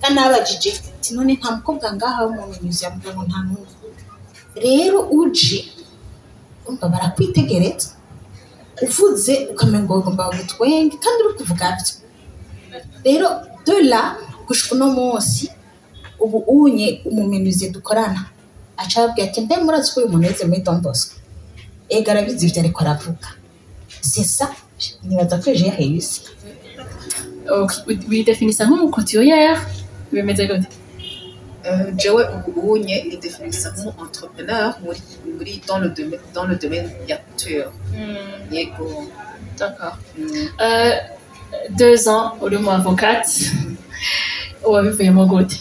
kandi abajije ati none nta mukobwa ngaha w'umumenyuzi yavuga ngo nta n'umwe rero uje umva barakwitegereza uvuze ukamengo ugomba gutwenge kandi uri kuvuga byo rero dola gushika no munsi ubu unye umumenyuzi dukorana acabwiye ati mbe murazi ko uyu muneze muri Don Bosco ega arabizi ibyo ariko aravuga c'est ça nibaza ko je réussi widefinisa nk'umucouturière bimeze gute jewe ubu unye ni definisa nk'entrepreneur muri dans le domaine ya couture yego d'accord 2 ans uri mu avocate wabivuyemo gute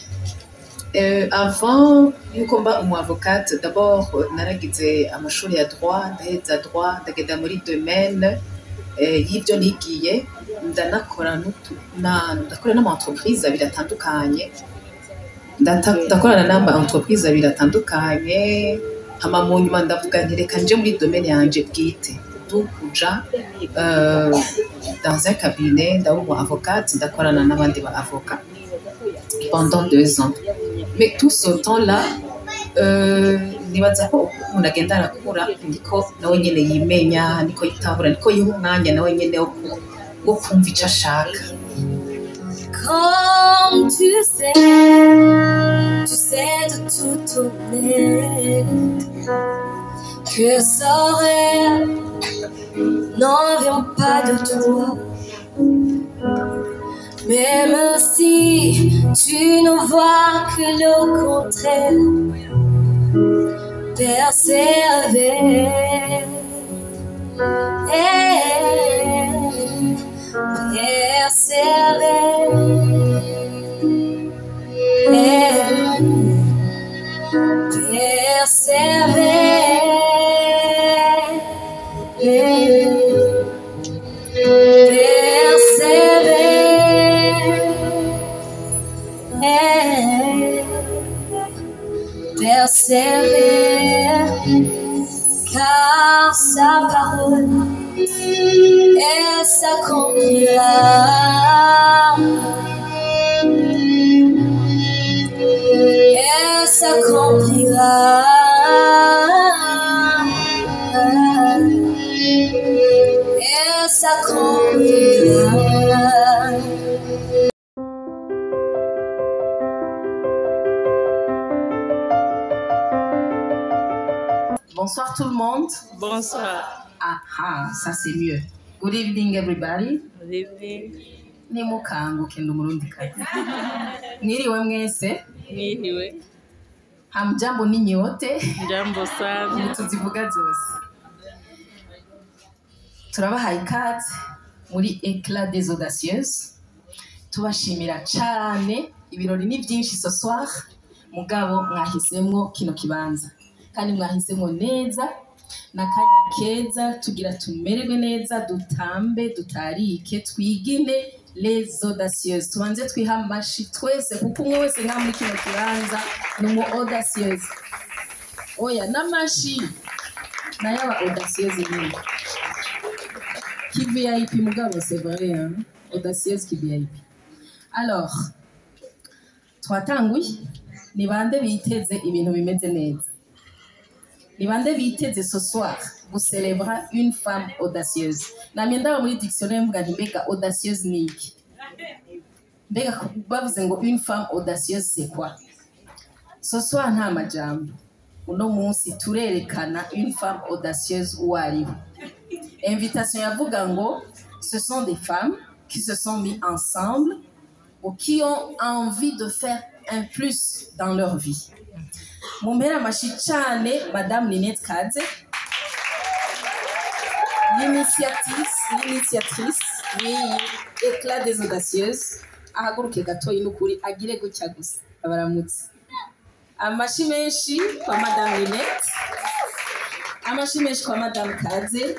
avant yuko mba umu avocate d'abord naragize amashuri ya droit ndaheza droit ndagenda muri domaine y'ibyo nigiye ndanakora n'ama entreprise abiri atandukanye ndakorana n'ama entreprise abiri atandukanye hama mu nyuma ndavuga nti reka nje muri domaine yanje bwite kuja dans un cabinet ndaba avocate ndakorana n'abandi ba avocat pendant 2 ans mais tout ce temps-là nibaza ko umuntu agenda arakura niko nawe nyene yimenya niko yitahura niko yiha umwanya nawe nyene wo kumva icyo ashaka Comme tu sais de tout tourner que ce rêve n'en vient pas de toi. Même si tu ne vois que le contraire, persévérer, persévérer, car sa parole elle s'accomplira. Elle s'accomplira. Elle s'accomplira. Bonsoir tout le monde. Bonsoir. Ça c'est mieux. Good evening everybody. Good evening. Ni mukanguke ndumurundikazi. Mwiriwe mwese. Mwiriwe. Hamjambo ninyi wote. Jambo sana. Tuzivuga zose. Turabahaye ikaze muri Éclat des Audacieuses. Tubashimira cyane ibirori ni byinshi ce soir. Mugabo mwahisemwo kino kibanza. Kandi mwahisemo neza nakanya keza tugira tumererwe neza dutambe dutarike twigine les audacieuses tubanze twiha amashi twese kuko umwe wese nka muri kino kibanza numu audacieuse oya n'amashi nayo aba audacieuse nyine qui VIP mugabo c'est vrai hein audacieuse qui VIP alors twatanguye ni bande biteze ibintu bimeze neza. Ni bande biteze ce soir vous célébrer une femme audacieuse. Na mienda muri dictionnaire mvuga nti mbega audacieuse ni iki? Mbega bavuze ngo une femme audacieuse c'est quoi? Ce soir nta majambo. Uno munsi turerekana une femme audacieuse ou aribo. Invitation yavuga ngo ce sont des femmes qui se sont mis ensemble ou qui ont envie de faire un plus dans leur vie. Mumpera amashi cyane Madame Ninette Kaze, l'initiatrice Éclat des Audacieuses. Ahaguruke gatoyi n'ukuri agire gutya gusa abaramutse. Amashi menshi kwa Madame Ninette, amashi menshi kwa Madame Kaze.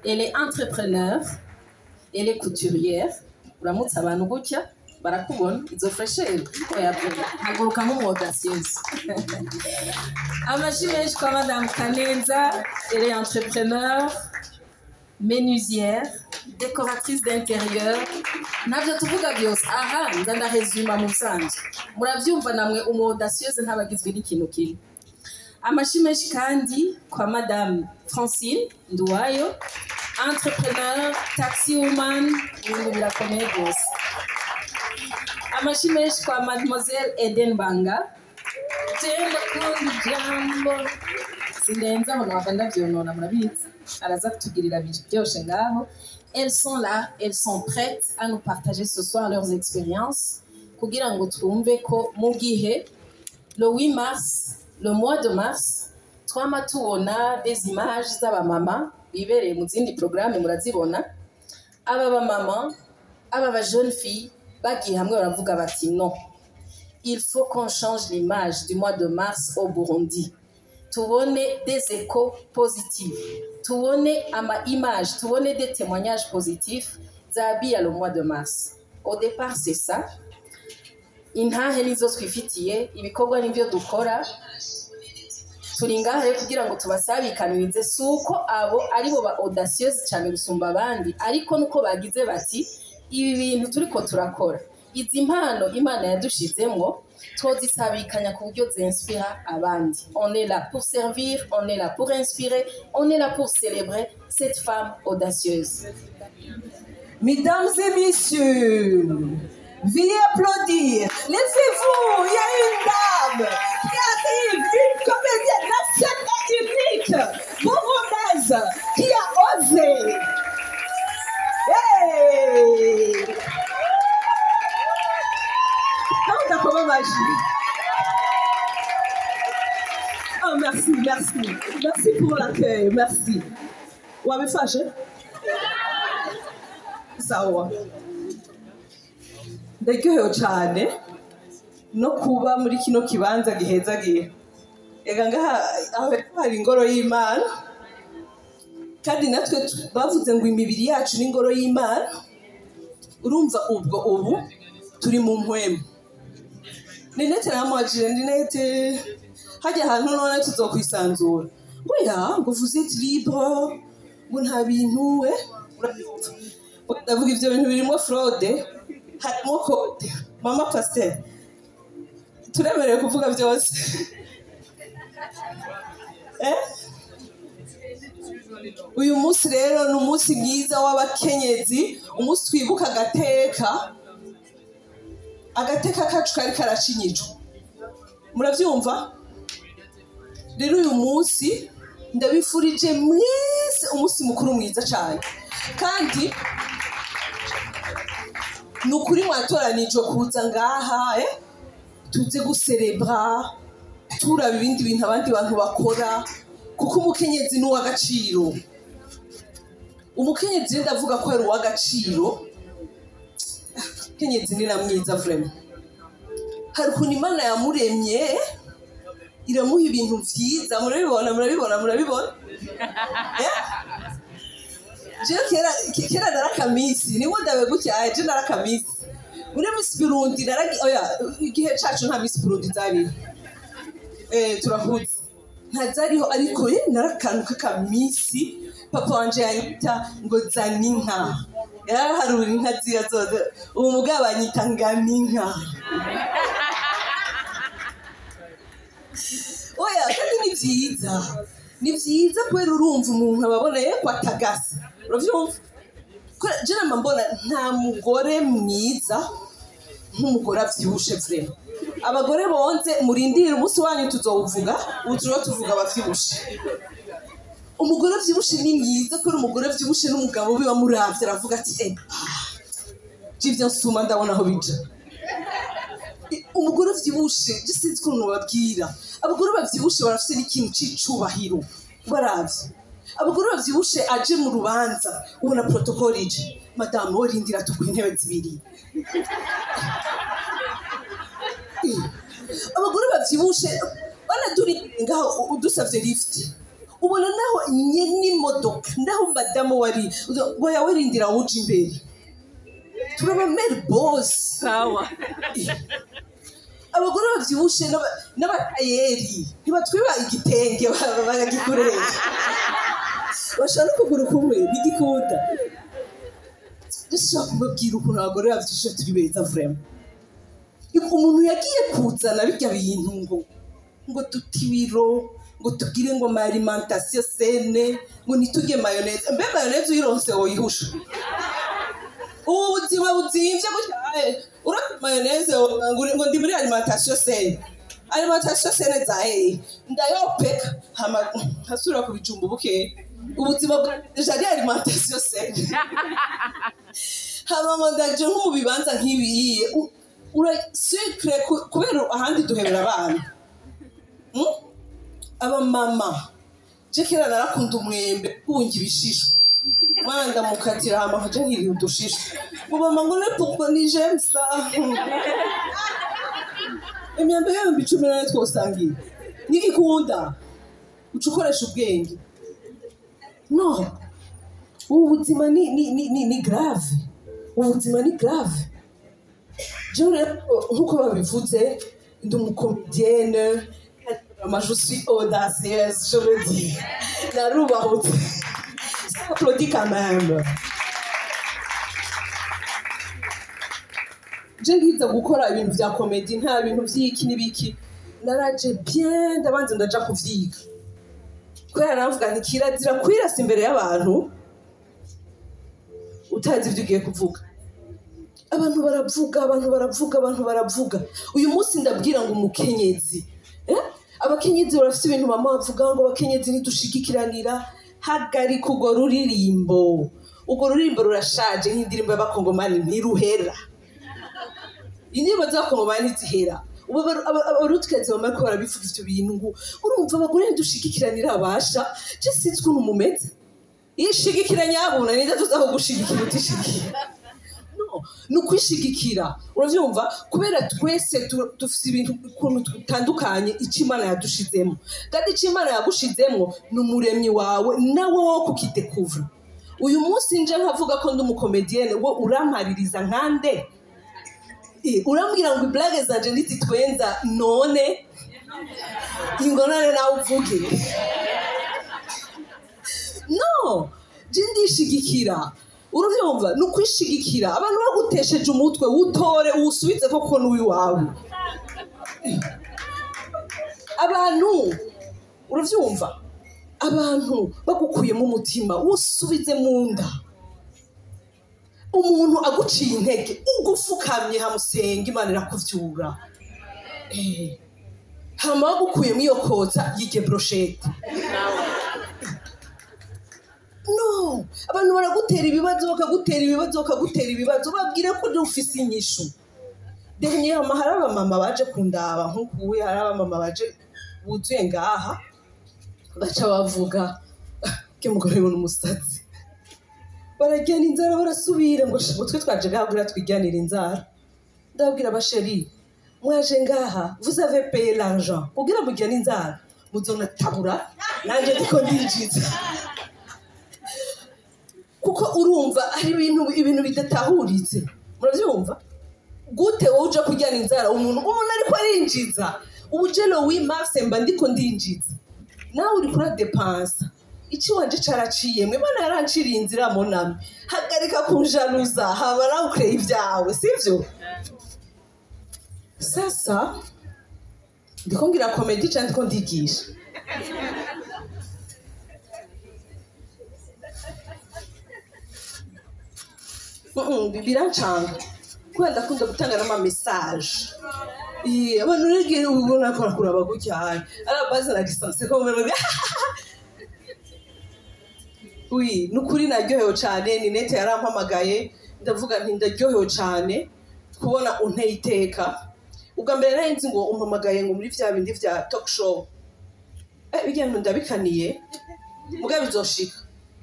Elle est entrepreneur, elle est couturière. Uramutse abantu gutya barakubona izo fresher oyavuga haguruka nk'umwodacieuse. Amashi menshi kwa Madame Kaneza, elle est entrepreneur, menuisière, décoratrice d'intérieur navyo tuvuga byose aha nza ndahezuma mu busanzwe muravyumva namwe umudasieuse ntabagizwe n'ikintu kimwe amashi menshi kandi kwa madame Francine Nduwayo entrepreneur taxi woman ibintu birakomeye rwose amashi menshi kwa mademoiselle Eden Banga tenda kundi jambo sindenza aho nabava ndavyonona murabizi araza kutugirira byose ngaho. Elles sont là, elles sont prêtes à nous partager ce soir leurs expériences kugira ngo twumve ko mu gihe le 8 mars le mois de mars twama tubona des images z'abamama bibereye mu zindi programme murazibona aba bamama aba ba jeune fille bagiye hamwe baravuga bati non il faut qu'on change l'image du mois de mars au Burundi tubone des échos positifs tubone ama images tubone des témoignages positifs zabiya le mois de mars. Au départ c'est ça intahe nizo twifitiye ibikorwa nivyo dukora turi ngahe kugira ngo tubasabikanirize suko abo ari bo ba audacieuse cyane gusumba abandi ariko nuko bagize bati ibi bintu turiko turakora izi mpano Imana yadushizemwo twozisabikanya ku buryo zinspira abandi. On est là pour servir, on est là pour inspirer, on est là pour célébrer cette femme audacieuse. Mesdames et messieurs, veuillez applaudir. Laissez-vous, il y a une dame qui arrive, une comédienne nationale unique, burundaise, qui a osé. Hey! Comment magie? Oh, merci, merci. Merci pour l'accueil, merci. Ou avez fâché? Sawa. Ndaryohewe cyane no kuba muri kino kibanza gihezagiye. Ega ngaha hari ingoro y'Imana. Kandi natwe bavuze ngo imibiri yacu ni ingoro y'Imana. Urumva ubwo ubu turi mu mpwemu. Ninete namwajire ninete hajya ahantu none tuzokwisanzura. Oya ngo vous êtes libre. Ngo nta bintu we. Ndavuga ivyo bintu birimo fraude. Harimo code. Mama Pasteur. Turemerewe kuvuga byose. Uyu munsi rero ni umunsi mwiza w'abakenyezi, umunsi twibuka agateka kacu kari karacinyijwe. Muravyumva? Rero uyu munsi ndabifurije mwese umunsi mukuru mwiza cyane. Kandi nukuri mwatoranijwe kuza ngaha tuze guserebra turaba ibindi bintu abandi bantu bakora kuko umukenyezi ni uw'agaciro. Umukenyezi ndavuga ko ari uw'agaciro. Kenyezi ni namwiza vraiment. Hari ukuntu Imana yamuremye iramuha ibintu vyiza murabibona. Je kera narakamisi niwo ndawe gutya je narakamisi. Muri Miss Burundi oya igihe cacu nta Miss Burundi zari. Turahuze. Ntazariho ariko narakanuka kamisi papa wanje yanyita ngo zaninka. Yaraharura inka ziya zose ubu mugabo anyita nganinka. Oya kandi ni vyiza kubera urumva umuntu ababoneye kwatagasa. Uravyumva? Je namambona nta mugore mwiza nk'umugore avyibushe vraiment. Abagore bonze murindire umunsi wanyu tuzowuvuga uturo tuvuga abavyibushe. Umugore avyibushe ni mwiza kubera umugore avyibushe n'umugabo we bamuravye aravuga ati jivyo nsuma ndabona aho bija. Umugore avyibushe je sinzi ko nubabwira. Abagore bavyibushe barafite n'ikintu c'icubahiro. Baravye. Abagore bavyibushe aje mu rubanza ubona protocol ije. Madame worindira tukuri intebe zibiri. Abagore bavyibushe banaduri ngaho udusavye lift. Ubona naho nyeni modoka ndaho madamu wari ngo yawerindira uje imbere. Turaba mère boss sawa. Abagore bavyibushe n'abatayeri ntibatwiba igitenge bagagikorera. Bashaka kugura kumwe bigikunda. ndashaka kubabwira ukuntu abagore bavyishe turi beza vraiment umuntu yagiye kuzana birya bintu ngo tutibiro ngo tugire ngo ma alimentation saine ngo nituge mayonnaise mbe mayonnaise uyironse woyihusha ubuzima buzimvye gutya ura mayonnaise ngo ndi muri alimentation saine zahe ndayopeka hasura ku bijumba buke ubuzima bwa jari alimentation saine hama ndaje nko mu bibanza nk'ibiye ura secret kubera ahandi duhebera abana aba mama jekera narakunda umwembe kungi ibishishwa mwana ndamukatira hama haje nkiri udushishwa mama ngo ne pourquoi ni j'aime ça imyembe yawe mbicumi na twosangiye nigikunda ucukoresha ubwenge no ubuzima ni grave ubuzima ni grave jewe nkuko babivuze ndi umucomédienne je suis audacieuse je le dis narubahutse applaudis quand même je ngiza gukora ibintu vya comedy nta bintu vyiki nibiki naraje bien ndabanze ndaja kuvyiga kubera navuga nti kirazira kwirasa imbere y'abantu utazi ivyo ugiye kuvuga abantu baravuga uyu munsi ndabwira ngo umukenyezi abakenyezi barafite ibintu mama bavuga ngo abakenyezi ntidushigikiranira hagarika urwo ruririmbo rurashaje nk'indirimbo y'abakongomani ntiruhera indirimbo z'abakongomani ntizihera ubu abarutikazi bamara ko barabivuga ivyo bintu ngo urumva abagore ntidushigikiranira abasha je sinzi ukuntu mumeze yishigikiranya abuna nida tuzaho gushigikira utishigikira ni ukwishigikira uravyumva kubera twese dufite ibintu ukuntu dutandukanye icyo Imana yadushizemo kandi icyo Imana yagushizemo ni umuremyi wawe nawe wo kukidekuvura uyu munsi nje nkavuga ko ndi umukomedienne wo urampaririza nkande urambwira ngo blague zanje ntizitwenza none ingonane nawe uvuge no je ndishigikira uravyumva ni ukwishigikira abantu bagutesheje umutwe utore uwusubize koko n'uwiwawe abantu uravyumva abantu bagukuyemo umutima usubize mu nda umuntu aguciye intege ugufukamye hamusenga Imana irakuvyura hama bagukuyemo iyo kotsa yige brochette no abantu baragutera ibibazo babwire ko ufise inyishu denye amahara abamama baje kundaba nkukuwe hari abamama baje buzuye ngaha baca bavuga ke mugore ibona umusatsi barajyana inzara barasubira ngo twe twaje gahagura twijyanira inzara ndabwira basheri mwaje ngaha vous avez payé l'argent kugira mujyane inzara muzona tabura nanje ndiko ndinjiza kuko urumva ari ibintu bidatahuritse muravyumva gute wowe uja kujyana inzara umuntu ariko arinjiza ubujelo w'Imars mba ndiko ndinjiza nawe uri kura dépense iki wanje caraciyemwe Imana yaranciriye inzira monami hagarika kunjaluza haba nawe ukreye ibyawe sivyo sasa ndiko ngira comedy cyane ndiko ndigisha birancanga kubera ndakunda gutanga n'ama message abantu rege ubona ko kuraba gucyane ara base na distance ko mbere oui nukuri naryohewe cyane ni nete yarampamagaye ndavuga nti ndaryohewe cyane kubona unteye iteka ubwa mbere nari ngo umpamagaye ngo muri vya bindi vya talk show bijyanye ndabikaniye mugabe bizoshika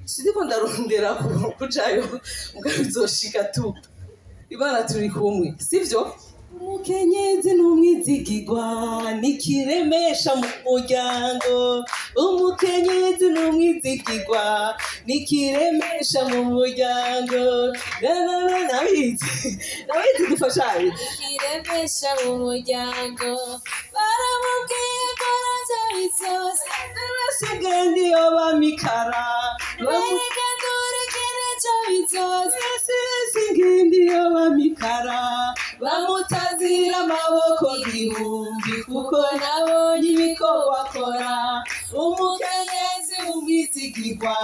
sidiko ndarondera kujayo mugabe bizoshika tu Imana turi kumwe sivyo umukenyezi n'umwizigirwa nikiremesha mu muryango umukenyezi n'umwizigirwa nikiremesha mu muryango nabizi dufashanye nikiremesha mu muryango baramubwiye ko nazabizose narashigendi yoba mikara bereka nturekere cyo bizose n'izindi y'abamikara bamutazira amaboko igihumbi kuko nabonye ibikorwa akora umukenyezi w'umwizigirwa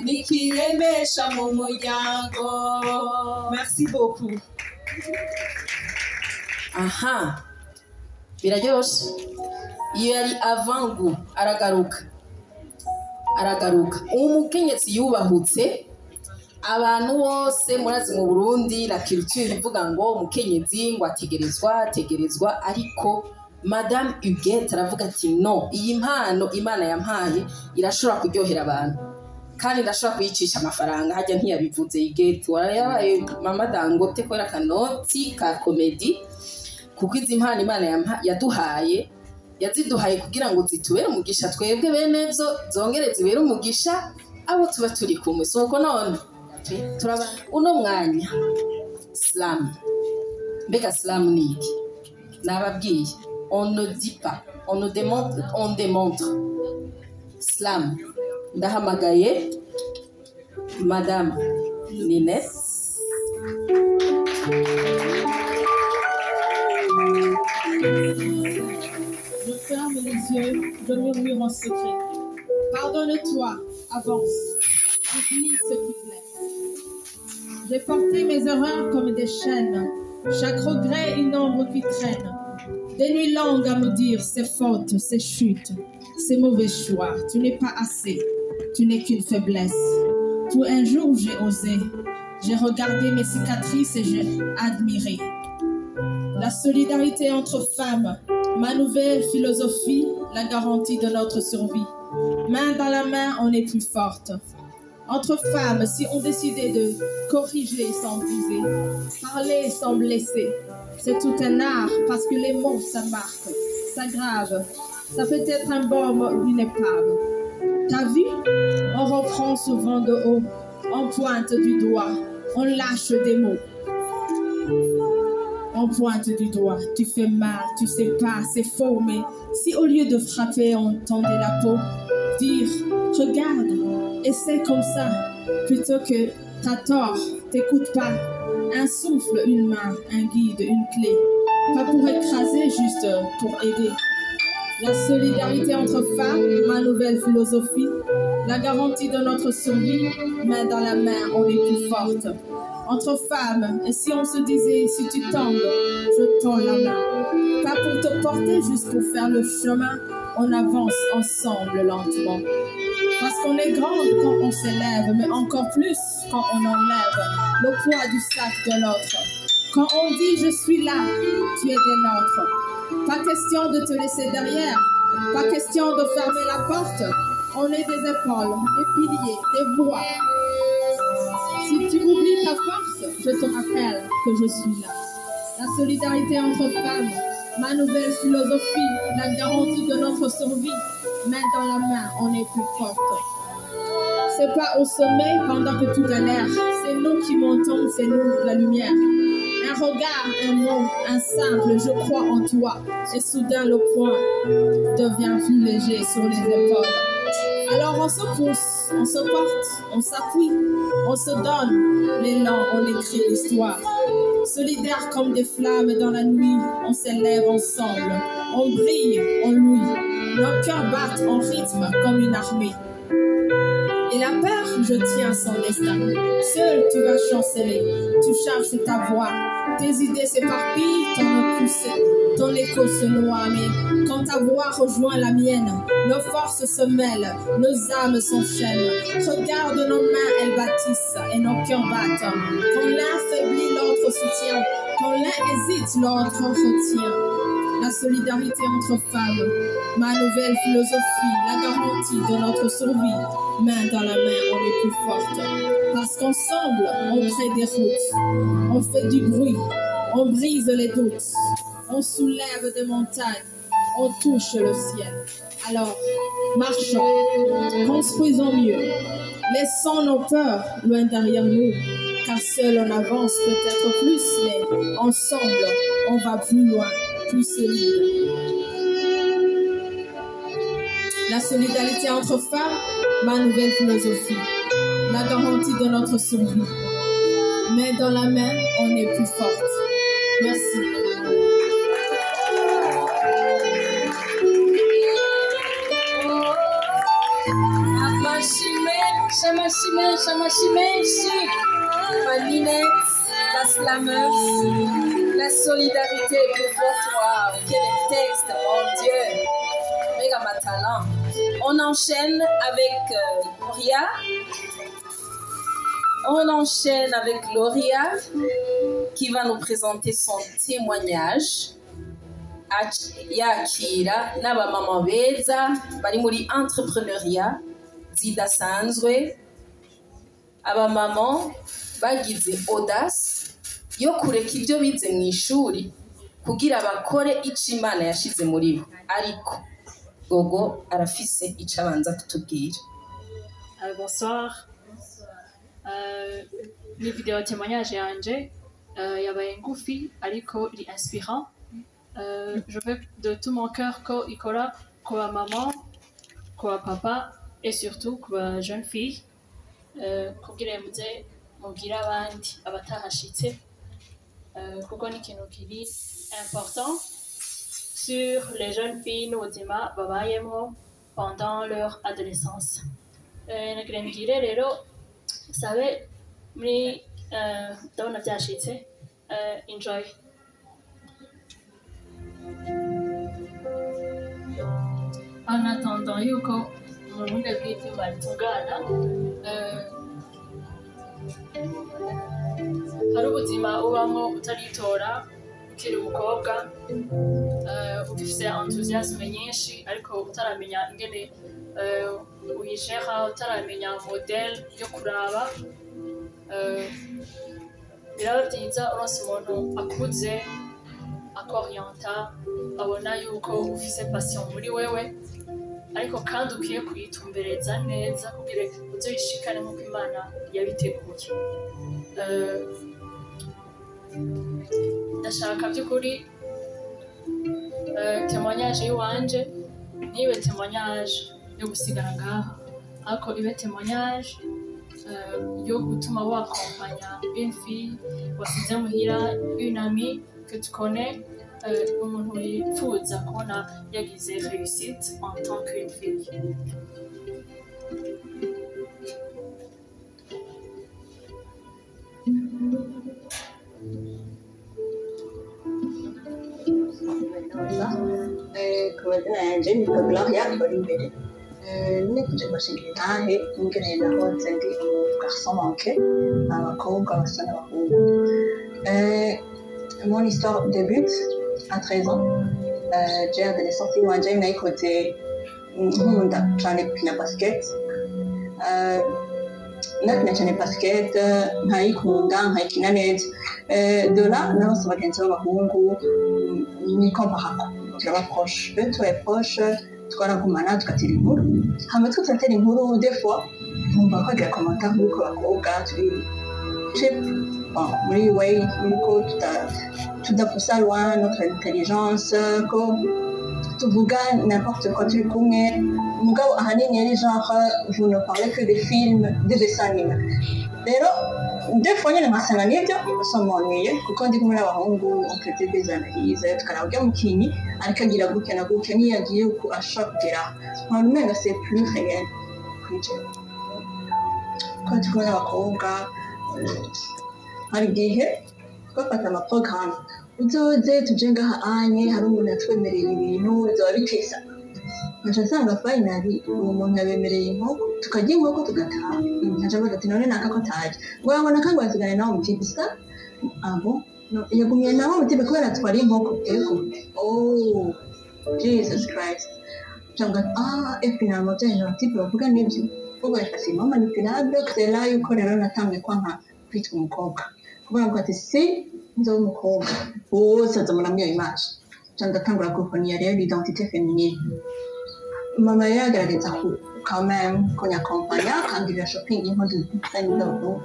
n'ikiremesha mu muryango. Merci beaucoup. Aha, biraryoshe. Iyo yari avangu aragaruka uwo mukenyezi yubahutse. Abantu bose murazi mu Burundi la culture ivuga ngo umukenyezi ngo ategerezwa, ariko Madame Huguette aravuga ati no, iyi mpano Imana yampaye irashobora kuryohera abantu kandi ndashobora kuyicisha amafaranga. Hajya ntiyabivuze Huguette, warayabaye Mama Dangote kubera akanoti ka komedi, kuko izi mpano Imana yaduhaye yaziduhaye kugira ngo zitubere umugisha twebwe bene zo, zongere zibere umugisha abo tuba turi kumwe. Soko none turaba uno mwanya slam. Mbega slam ni iki? Nababwiye, on ne dit pas, on ne démontre, on démontre. Slam. Ndahamagaye Madame Ninette. Je ferme les yeux, je murmure en secret. Pardonne-toi, avance. Oublie ce qui blesse. J'ai porté mes erreurs comme des chaînes. Chaque regret, une ombre qui traîne. Des nuits longues à me dire ces fautes, ces chutes, ces mauvais choix. Tu n'es pas assez, tu n'es qu'une faiblesse. Tout un jour, j'ai osé. J'ai regardé mes cicatrices et j'ai admiré. La solidarité entre femmes, ma nouvelle philosophie, la garantie de notre survie. Main dans la main, on est plus forte. Entre femmes, si on décidait de corriger sans briser, parler sans blesser, c'est tout un art parce que les mots, ça marque, ça grave, ça peut être un baume ou une épave. T'as vu? On reprend souvent de haut, on pointe du doigt, on lâche des mots. On pointe du doigt, tu fais mal, tu sais pas, c'est faux, mais si au lieu de frapper, on tendait la peau, dire, regarde, essaie comme ça, plutôt que t'as tort, t'écoutes pas, un souffle, une main, un guide, une clé, pas pour écraser, juste pour aider. La solidarité entre femmes, ma nouvelle philosophie, la garantie de notre survie, main dans la main, on est plus forte. Entre femmes, et si on se disait, si tu tombes, je tends la main. Pas pour te porter, juste pour faire le chemin, on avance ensemble lentement. Parce qu'on est grande quand on s'élève, mais encore plus quand on enlève le poids du sac de l'autre. Quand on dit je suis là, tu es des nôtres. Pas question de te laisser derrière, pas question de fermer la porte. On est des épaules, des piliers, des voix. Si tu oublies ta force, je te rappelle que je suis là. La solidarité entre femmes, ma nouvelle philosophie, la garantie de notre survie. Main dans la main, on est plus forte. C'est pas au sommet pendant que tout galère. C'est nous qui montons, c'est nous la lumière. Un regard, un mot, un simple, je crois en toi. Et soudain le poing devient plus léger sur les épaules. Alors on se pousse, on se porte, on s'appuie, on se donne l'élan, on écrit l'histoire. Solidaires comme des flammes dans la nuit, on s'élève ensemble. On brille, on louit. Nos cœurs battent en rythme comme une armée. Et la peur, je tiens son destin. Seul tu vas chanceler, tu cherches ta voix. Tes idées s'éparpillent, ton écho se noie. Mais quand ta voix rejoint la mienne, nos forces se mêlent, nos âmes s'enchaînent. Regarde nos mains, elles bâtissent et nos cœurs battent. Quand l'un faiblit, l'autre soutient. Quand l'un hésite, l'autre retient. La solidarité entre femmes, ma nouvelle philosophie, la garantie de notre survie. Main dans la main, on est plus forte. Parce qu'ensemble, on crée des routes, on fait du bruit, on brise les doutes, on soulève des montagnes, on touche le ciel. Alors, marchons, construisons mieux, laissons nos peurs loin derrière nous, car seul on avance peut-être plus, mais ensemble, on va plus loin. Plus solide. La solidarité entre femmes, ma nouvelle philosophie, la garantie de notre survie. main dans la main, on est plus forte. Merci. Maninette, la slameuse, la solidarité est plus forte. Waouh, quel texte, mon Dieu. Méga ma talent. On enchaîne avec Gloria. On enchaîne avec Gloria qui va nous présenter son témoignage. Yakira n'abamama beza bari muri entrepreneuriat zidasanzwe. Abamama bagize audace yo kureka ibyo bize mu ishuri kugira bakore icyo Imana yashize muri bo. Ariko Gogo arafise icyo abanza kutubwira. Bonsoir. Ni video témoignage yanje yabaye ngufi ariko iri inspirant. Je veux de tout mon cœur ko ikora ku ba maman, ku ba papa et surtout ku ba jeune fille kugira muze mugira abandi abatahashitse kuko ni ikintu kiri important sur les jeunes filles n'ubuzima babayemo pendant leur adolescence. Nagira ngire rero sabe muri ndabona byashitse. Enjoy. En attendant yuko mu bundi bw'ibyuma bitungana hari ubuzima ubamo utaritora ukiri umukobwa ugifite enthusiasme nyinshi ariko utaramenya ingene uyishera, utaramenya model yo kuraba. Biraba byiza uronse umuntu akuze akorienta abona yuko ufise passion muri wewe ariko kandi ukwiye kuyitumbereza neza kugira uzoyishikane nk'uko Imana yabiteguye. Ndashaka by'ukuri témoignage y'iwanje ntibe témoignage yo gusigara ngaha ariko ibe témoignage yo gutuma wakompanya une fille wasize muhira, une amie que tu connais, umuntu wifuza kubona yagize réussite en tant qu'une fille. Ku mazina yanjye nitwa Gloria Olimbere. Nigeze gusiga intahe ingene nahoze ndi garçon manqué, abakobwa basa n'abahungu. Mon histoire débute à 13 ans. J'ai adolescente iwanje nayikoze nkunda cyane gukina basket. Nakina cyane basket nkayikunda nkayikina neza. De là naronse abagenzi b'abahungu nikomparako turaba proche. Tubaye proche twaragumana tugatera inkuru. Hama tugatera inkuru des fois nkumva kwagira commentaire yuko abakobwa turi chip muri way yuko tudapoussa loin notre intelligence, ko tuvuga n'importe quoi turi kumwe. Mugabo ahanini yari genre vous ne parlez que des films, des dessins animés. Rero des fois nyine nkasanga n'ibyo bisobanuye kuko ndi kumwe n'abahungu on faisait des analyses tukarabya mukinyi ariko agira gutya na gutya niyagiye ku ashaka kugera ntabwo umenga c'est plus réel kwica ko turi kumwe n'abakobwa. Hari igihe twafata amaporogaramu uzoze tuje ngaha anye hari umuntu yatwemereye ibintu bizaba bitesa nkaca nsanga finally uwo muntu yabemereye inkoko tukarya inkoko tugataha. Nkaca mvuga ati none naka ko ataje ngo yabona kandi wasigane nawe muti gusa abo yagumiye nawe muti kubera twari inkoko ego oh Jesus Christ. Cyangwa finalement byaje n'abati bavuga n'ibyo kuko facilement manipulable. C'est là yuko rero natangiye kwanka kwitwa umukobwa kuvuga ngo ati si nzo umukobwa bose azamuramyo image cyangwa atangura gukonia rero identité féminine. Mama yagaragaza quand même qu'on accompagna quand il a shopping y'impuzu z'abahungu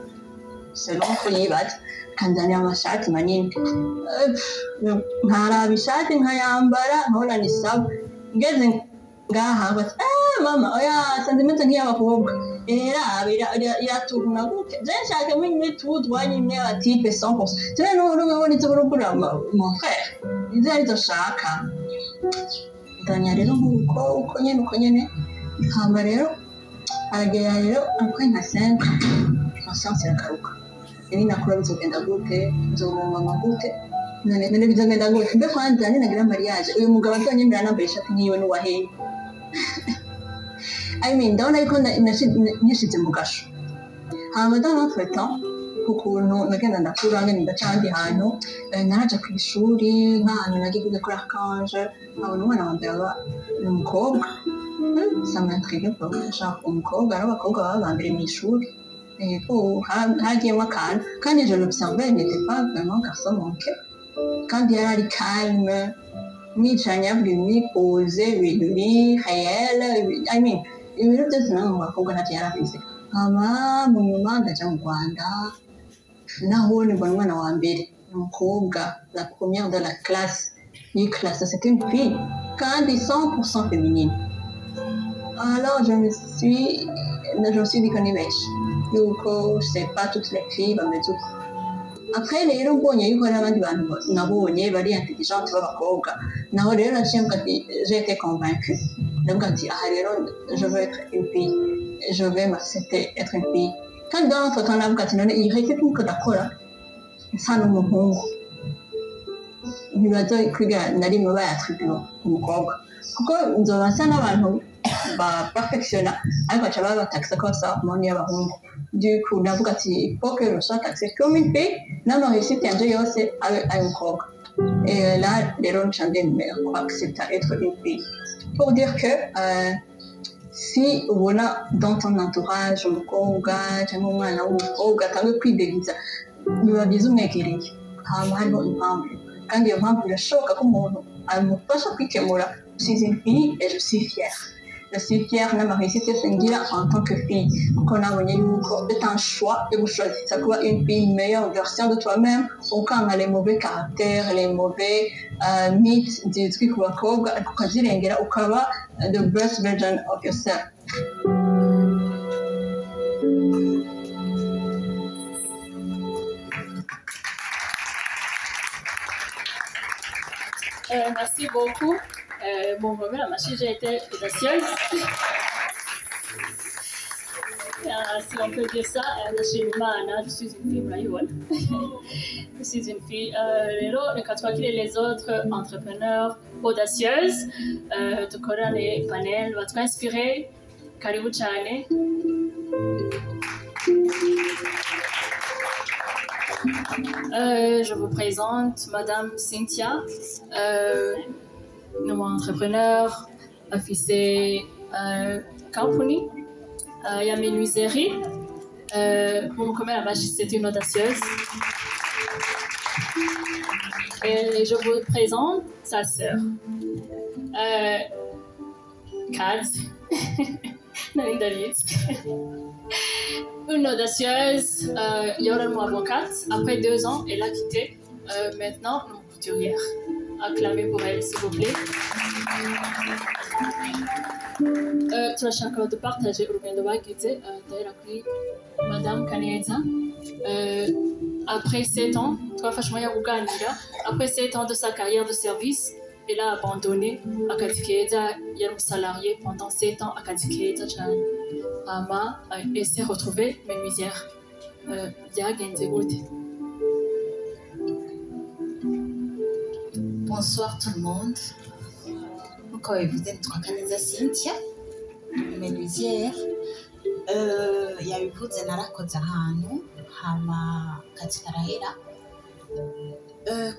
selon ko yibaza kanzani amashati manini nkaraba ishati nkayambara nkabona ni sawa ngeze ngaha bati mama oya sentiment nk'iy'abakobwa iraturuna gute je nshaka mwe tudwanye imwe atipe 100% tene n'ubona icyo burugura mon frère izo arizo shaka ndanya rero uko nyene hamba rero aragera rero akwe nka 5 conscience yakaruka ini nakura bizogenda gute nzomama gute none bizogenda gute mbe kwanza nagira mariage uyu mugabo azonyemera nambere ishati nkiyo ni waheye I mean ndabona yuko nishize mu gasho hama dans notre temps kukuntu nagenda ndakura ngene ndaca ahandi hantu naraja ku ishuri nk'ahantu nagiye gukora archange nkabona umwana wa mbere aba ni umukobwa ça m'intrigue pas genre umukobwa n'abakobwa baba ba mbere mu ishuri hagiyemo akantu kandi je l'observais il n'était pas vraiment garçon manqué kandi yari ari calme mwicaranye yavuga imyikoze ibintu biri réel I mean ibintu byose nawe mu bakobwa ntacyo yari afise hama mu nyuma ndaja mu Rwanda naho nibona umwana wa mbere umukobwa la première de la classe une classe c'était une fille kandi 100% féminine alors je me suis dit qu'on y va yuko c'est pas toutes les filles mais toutes après rero mbonye yuko hari abandi bantu nabonye bari intelligente b'abakobwa naho rero naciye mvuga ati j'ai été convaincue ndavuga ati aha rero je veux être une fille je vais m'accepter être une fille kandi dans notre temps navuga ati none iyi reke tuko dakora nsa n'umuhungu ntibazo kwiga nari mu bayatribuye umukobwa kuko nzoba nsa n'abantu ba perfectiona ariko aca bataxa ko sa umuntu y'abahungu du coup navuga ati il faut que je sois taxée comme une fille non réussite yanje yose abe umukobwa et là rero ncande numéro accepter être une fille pour dire que si ubona dans ton entourage umukobwa cyangwa umwana w'umukobwa atanga kwidegeza biba byiza umwegereye hama hariho impamvu kandi iyo mpamvu birashoboka ko umuntu amufasha kwikemura je suis une fille et je suis fière je suis fière na ma réussite singira en tant que fille kuko nabonye yuko c'est un choix de choisir kuba une fille une meilleure version de toi-même ukanga les mauvais caractères les mauvais mythes zizwi ku bakobwa ukazirengera ukaba the best version of yourself. Merci beaucoup. Mon moment, ma chère, j'ai été audacieuse. Si on peut dire ça, je suis une fille, je suis une fille. Quand on les autres entrepreneurs audacieuses, de Coran et panel, va te inspirer. Karibu Chane. Je vous présente Madame Cynthia, nous entrepreneur, officier compagnie, il y a menuiserie. Pour me la vache, c'est une audacieuse. Et je vous présente sa sœur, Kaz. Une audacieuse, Yoran avocate. Après 2 ans, elle a quitté. Maintenant, une couturière. Acclamez pour elle, s'il vous plaît. Turashaka de partager urugendo bagize ndahera kuri Madame Kaneza. Après 7 ans, twafashe umwanya wo kuganira. Après 7 ans de sa carrière de service, elle a abandonné akazi keza, yari salarié pendant 7 ans akazi keza cyane. Ama elle s'est retrouvée menuisière. Byagenze gute? Bonsoir tout le monde. Uko bivuze nitwa Kaneza Cynthia, menuisière. Yabivuze narakoze ahantu hama kazi karahera.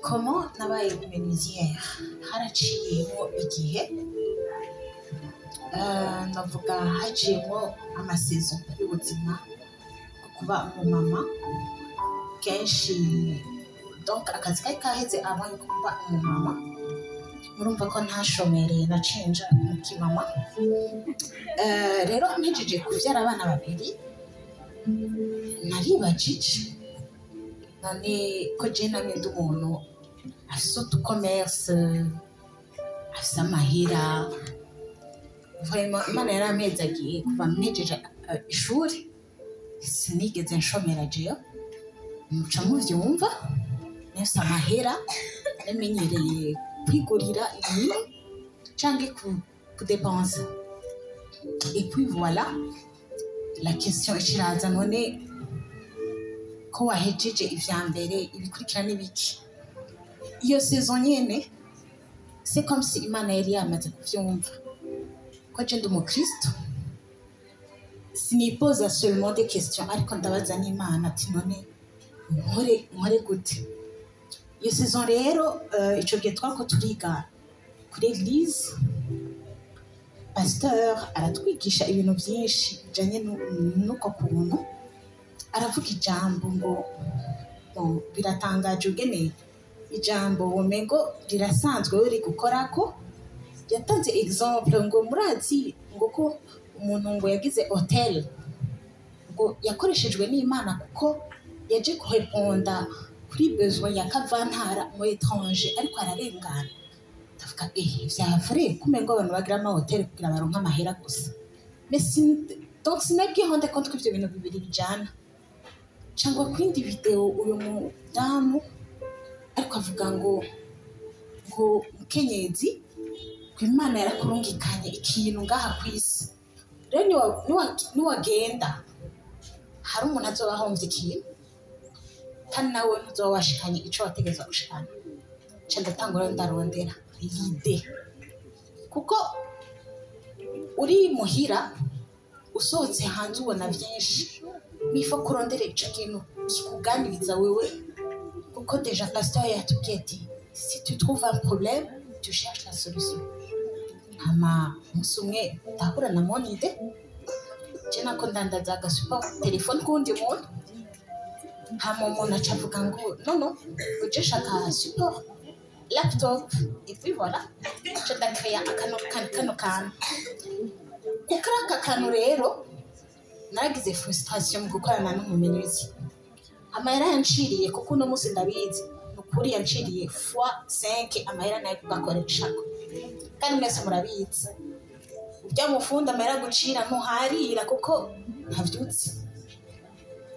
Comment nabaye menuisière? Haraciyemo igihe. Navuga haciyemo amasezo y'ubuzima kuba umumama kenshi. Donc akazi kari kaheze abanye kuba umumama, murumva ko ntashomereye nacenja umukimama. Rero mpejeje kubyara abana babiri naribajije none ko je namwe ndi umuntu afite uducommerce afite amahera vraiment Imana yarampezagiye kuva mpejeje ishuri sinigeze nshomera jewe muca muvyumva nese amahera namenyereye kwigurira ibintu canke kudepensa. Et puis voilà, la question ikiraza none ko wahejeje ivya mbere ibikurikira n'ibiki. Iyo saison nyene c'est comme si Imana yari yamaze kuvyumva ko je ndi umukristo, sinipoza seulement des questions ariko ndabaza n'Imana ati none nkore gute. Iyo saison rero ico gihe twako turiga kuri église, pasteur aratwigisha ibintu byinshi bijanye nuko kuntu aravuga ijambo ngo biratangaje ugeneye ijambo womengo rirasanzwe uri gukorako. Yatanze exemple ngo murazi ngo ko umuntu ngo yagize hotel ngo yakoreshejwe n'Imana kuko yaje kureponda kuri besoin ya kavantara mu étranger ariko ararengana. Ndavuga vya vrai kumengo abantu bagira ama hotel kugira baronka amahera gusa. Mais donc sinabwiye honde contre ivyo bintu bibiri bijana. Cyangwa kwindi video uyu mudamu ariko avuga ngo mukenyezi Imana yarakurungikanye ikintu ngaha kwisi. Rero niwagenda hari umuntu azoba ahomvye ikintu kandi nawe ntuzoba washikanye ico wategeza gushikana. Ca ndatangura ndarondera ide kuko uri muhira usohotse hanze ubona vyinshi nifa kurondera ico kintu kikuganiriza wewe kuko deja pasteur yatubwiye ati si tu trouves un problème tu cherches la solution. Hama musumwe ndahura na monide je nako ndandaza agasupa telefone kundi muntu hama umuntu acavuga ngo no uje shaka support laptop et puis voilà je ndakaya kano kukraka kano rero nagize frustration mu gukorana n'umumenyezi. Amahera yanciriye kuko uno musi ndabizi nukuri yanciriye x5 amahera nayo kugakoreshako kandi mwese murabizi ujya mufunda amahera gucira ntuharira kuko ntavyutse.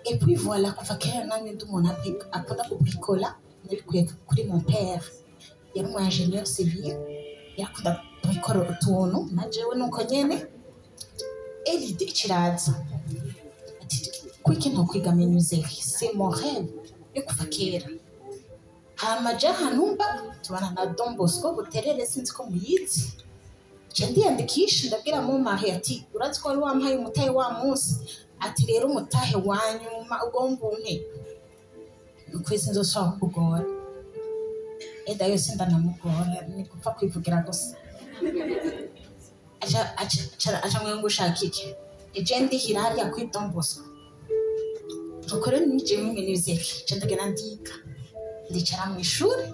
Et puis voilà kuva kera namwe ndi umuntu akunda kubrikola ndabikuye kuri mon père yari umu ingénieur civil yakunda kubikora utuntu na jewe nuko nyene elide ikiraza ati kwiki ntokwiga menuiserie c'est mon rêve yo kuva kera. Hama ja hanumba tubana na Don Bosco Buterere sinzi ko muyizi je ndiyandikisha ndabwira mu mahe ati urazi ko wari wampaye umutahe wa munsi ati rero umutahe wanyuma ugomba umpe ukwezi nzosaba kugora eda yose ndanamugora ni gupfa kwivugira gusa acha mwe ngushaka iki eje ndihira hariya kuri Don Bosco ukore nije mu menuiserie je ndagenda ndicara mu ishuri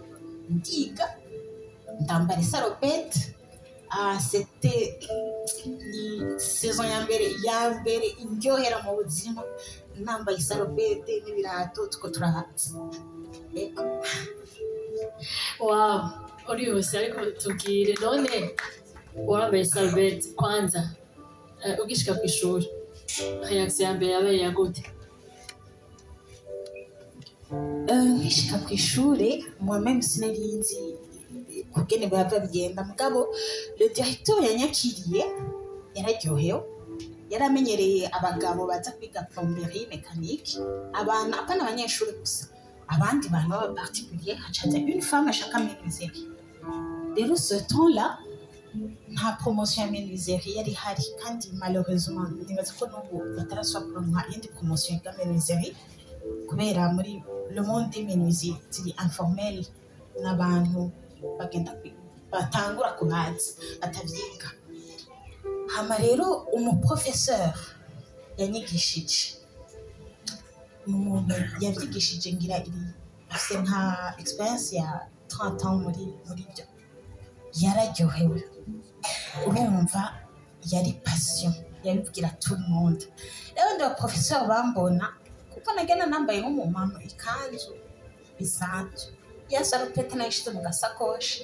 ndiga ndambara salopette. C'était saison ya mbere indyohera mu buzima nambaye salopette n'ibirato tuko turahatse. Wow, Orius ariko tubwire none wambaye salopette kwanza ugishika ku ishuri reaction ya mbere yabaye yagute? Ngishika ku ishuri moi-même sinarinzi kugene bava bigenda mugabo le directeur yanyakiriye yararyohewe yaramenyereye abagabo baza kwiga plomberie mécanique abana apana abanyeshuri gusa abandi bantu baba particulier hacaza une femme à chaque menuiserie. Rero ce temps là nta promotion ya menuiserie yari hari kandi malheureusement nibaza ko n'ubu bataraswa kuronka indi promotion ya menuiserie kubera muri le monde des menuisiers c'est informel n'abantu bagenda batangura kubaza atavyiga. Hama rero umuprofesseur yanyigishije umuntu yavyigishije ngira iri afite nka experience ya 30 ans muri byo yararyohewe urumva yari passion yabibwira tout le monde. Rero ndo professeur bambona kuko nagenda nambaye nk'umumama ikanzu bisanzwe ya salopette nayishize mu gasakoshi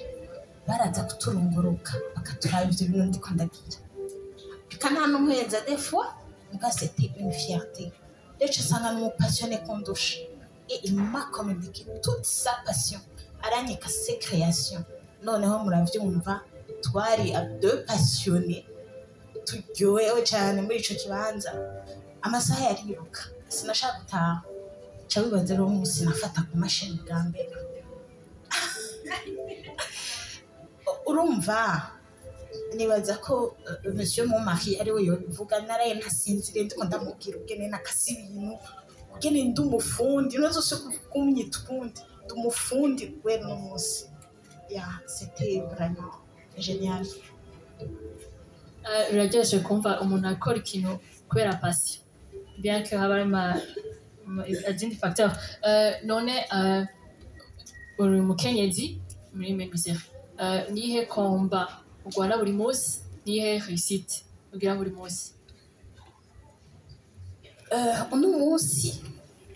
baraza kuturunguruka bakaturaba ivyo bintu ndiko ndagira bikananumuhenza des fois muga c'était une fierté rero usanga n'umupassionné kundusha et il m'a communiqué toute sa passion aranyeka ses créations noneho muravyumva twari deux passionnés turyohewe cyane muri ico kibanza amasaha yariruka sinashaka gutaha ca bibaza rero umunsi nafata ku mashini bwa mbere urumva nibaza ko monsieur mon mari ari we yobivuga naraye ntasinzire ndiko ndamubwira ubwene nakasi ibintu ubwene ndi umufundi nozo se kumnyita ukundi ndi umufundi we no munsi ya c'était vraiment génial. Biraryoshe kumva umuntu akora ikintu kubera passion bien que haba izindi facteur none uri umukenyezi muri menuiserie nihe komba ugwana buri munsi nihe réussite ugira buri munsi uno munsi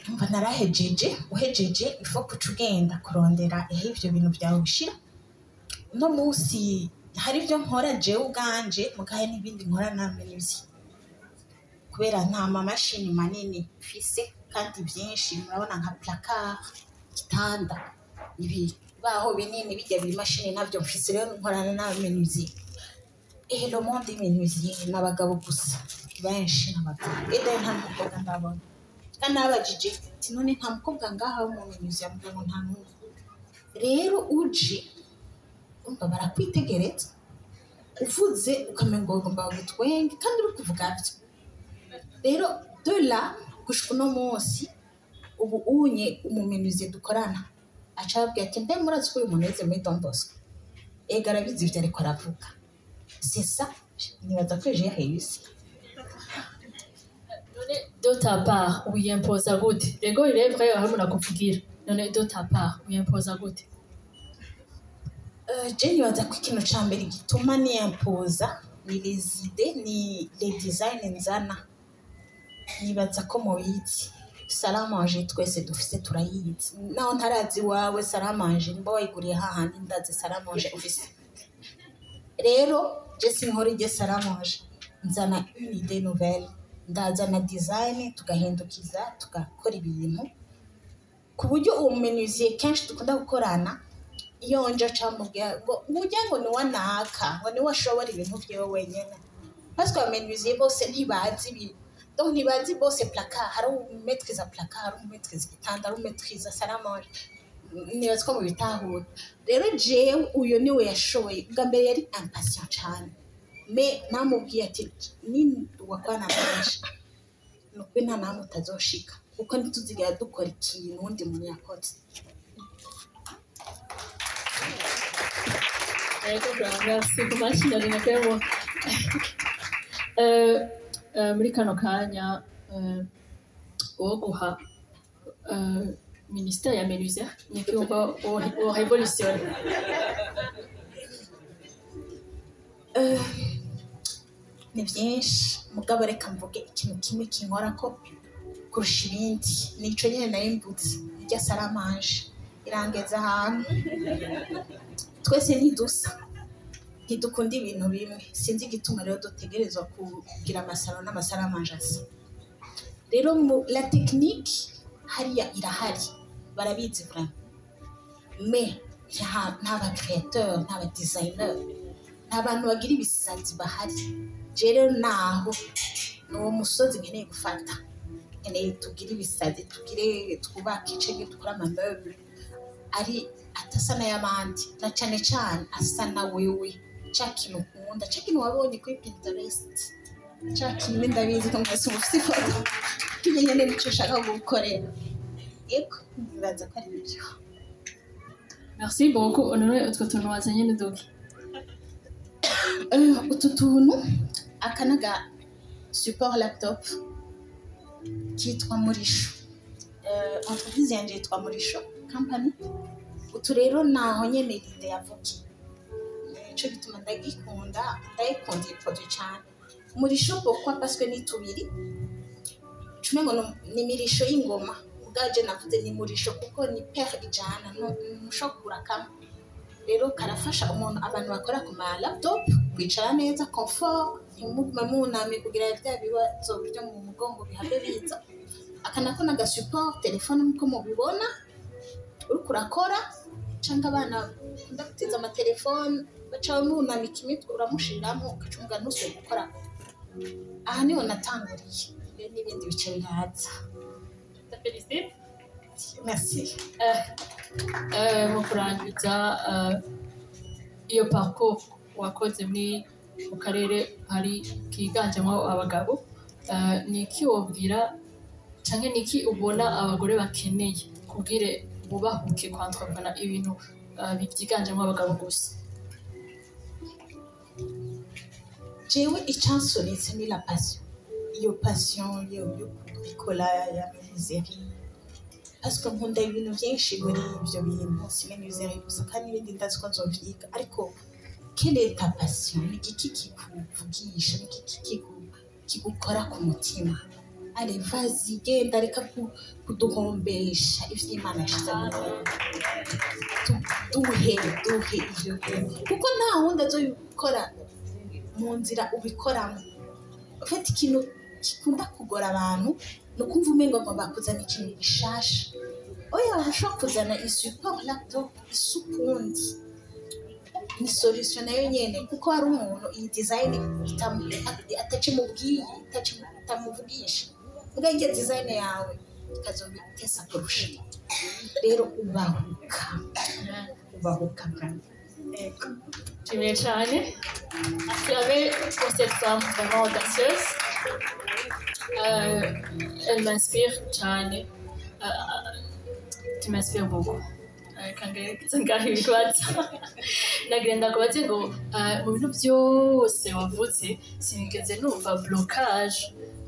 mba narahejeje uhejeje ifo kuca ugenda kurondera ivyo bintu byawe bishira uno munsi hari ibyo nkora jewe ubwanje mugahe n'ibindi nkora na menuiserie kubera nta mamashini manini mfise kandi byinshi murabona nka placard kitanda ibi baho binini bijya bimashini navyo mfise rero nkorana na menuiserie le monde menuiserie n'abagabo gusa benshi n'abagabo nta mukobwa ndabona kandi abajije ati none nta mukobwa ngaha mu menuiserie avuga ngo nta n'umwe rero uje umva barakwitegereza uvuze ukamengo ugomba gutwenga kandi uri kuvuga byo rero de là gushika uno munsi ubu unye umumenuiserie dukorana acabwira ati mbe murazi ko uyu muntu yize muri Don Bosco ega arabizi ivyo ariko aravuga c'est ça nibaza ko j'ai réussi. none de ta part uyimpoza gute ego il est vrai harimo nakuvugira none de ta part uyimpoza gute Jenny waza ko ikintu ca mbere gituma niyampoza ni les idées ni les designs nzana nibaza ko mubizi salamanje twese dufise turayizi naho ntarazi wawe salamanje mbo wayiguriye hahandi ndazi salamanje ufise rero je sinkora ije salamanje nzana une idée nouvelle ndazana design tugahindukiza tugakora ibintu ku buryo uwo menuisier kenshi dukunda gukorana iyo nje camubwira ngo mujya ngo ni wanaka ngo ni washobora ibintu byewe wenyene parce que menuisier bose ntibazi ibintu donc ntibazi bose placard hari umaîtrise placard hari umaîtrise kitanda hari umaîtrise salamanje nibaza ko mu bitahura rero jewe uyo niwe yashoboye bwa mbere yari impatient cyane mais namubwiye ati ni wakwana menshi nuko nta namwe utazoshika kuko ntituzigira dukora ikintu undi muntu yakoze. Merci ku mashini arinakemo muri kano kanya wo guha ministère ya menuiserie niki uba o révolution ni byinshi mugabo reka mvuge ikintu kimwe kinkora ko kurusha ibindi nico nyene nayimbutse irya salamanje irangeza ahantu twese ntidusa ntidukunda ibintu bimwe sinzi igituma rero dutegerezwa kugira amasaro n'amasalamanje asa rero la technique hariya irahari barabizi vraiment mais nta ba créateur nta ba designer nta bantu bagira ibisazi bahari rero naho n'uwo musozi nkeneye gufata nkeneye tugire ibisazi tugire twubake icenge dukora amameuble ari atasa n'ayabandi na cane cane asa na wewe ca kintu ukunda ca kintu wabonye kuri Pinterest ca kintu ndabizi ko mwese mufise ifoto nyene nico ushaka gukorera eko nibaza ko ari byo. Merci beaucoup none utwo tuntu wazanye n'uduki utu tuntu akanaga support laptop kitwa Murisho entreprise yanje yitwa Murisho company utu rero naho nyene ide yavukiye nico gituma ndayikunda produit cyane Murisho pourquoi parce que ni tubiri cumengo ni mirisho y'ingoma ugaje navuze ni Murisho kuko ni père ijana no mushokura kamwe rero karafasha umuntu abantu bakora ku ma laptop kwicara neza confort ntimugume munamye kugira bya bibazo byo mu mugongo bihabe biza akanako n'agasupport telefone nk'uko mubibona uriko urakora cyangwa abana ndakutiza amatelefone baca munamika imitwe uramushiramo ukacunga ntusuye gukora aha niho natanguriye n'ibindi bice biraza Félicite. merci Mu kurangiza iyo parcours wakoze mu karere hari kiganjemo abagabo ni iki wobwira canke ni iki ubona abagore bakeneye kubwire bubahuke kwantrepreneur ibintu byiganjemo abagabo gusa jewe icyansunitse ni la passion iyo passion yo kubikora ya menuiserie parce que nkunda ibintu byinshi muri ibyo bintu si menuiserie gusa kandi ibindi ndazi ko nzovyiga ariko quelle est ta passion ni iki kikuvugisha ni iki kigukora ku mutima allez vas-y genda reka kuduhombesha ivy'Imana yashize duhe ivyo kuko nta wundi azobikora mu nzira ubikoramo ufite ikintu gikunda kugora abantu no kumva umengo ngo bakuzana ikintu gishasha oya urashobora kuzana isupport laptop isupundi ni solution nayo nyene kuko hari umuntu iyi design atamuvugisha ubwenge design yawe ikazobitesa kurusha rero ubahuka kandi J'aimais cyane tu avais pour cette femme vraiment audacieuse elle m'inspire cyane tu m'inspires beaucoup nagenda kubaze ngo mu bintu byose wavutse sinigeze numva blocage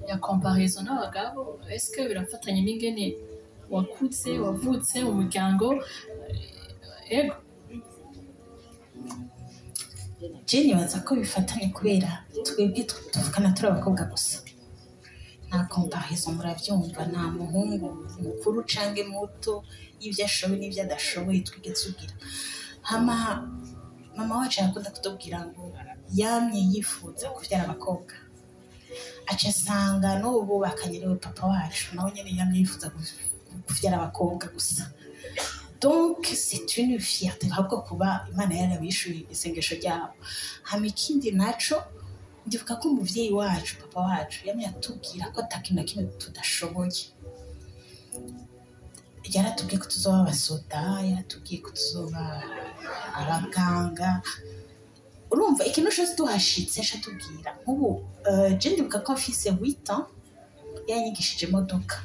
ya comparaison n'abagabo est-ce que birafatanye n'ingene wakutse wavutse mu muryango ego Jenny baza ko bifatanye kubera twebwe tuvukana turi abakobwa gusa nta comparaison murabyumva nta muhungu mukuru canke muto y'ibyo ashoboye n'ibyo adashoboye twigeze tugira mama wacu yakunda kutubwira ngo yamye yifuza kubyara abakobwa aca asanga n'ubu bakanyiriwe papa wacu nawe nyene yamye yifuza kubyara abakobwa gusa donc c'est une fierté ahubwo kuba Imana yarabishuye isengesho ryabo hama ikindi naco ndivuga ko umuvyeyi wacu papa wacu yamye atubwira ko atakintu na kimwe tudashoboye yaratubwiye ko tuzoba abasoda yaratubwiye ko tuzoba abaganga urumva ikintu cyose tuhashitse ashatubwira nk'ubu je ndibuka ko mfise 8 ans yanyigishije imodoka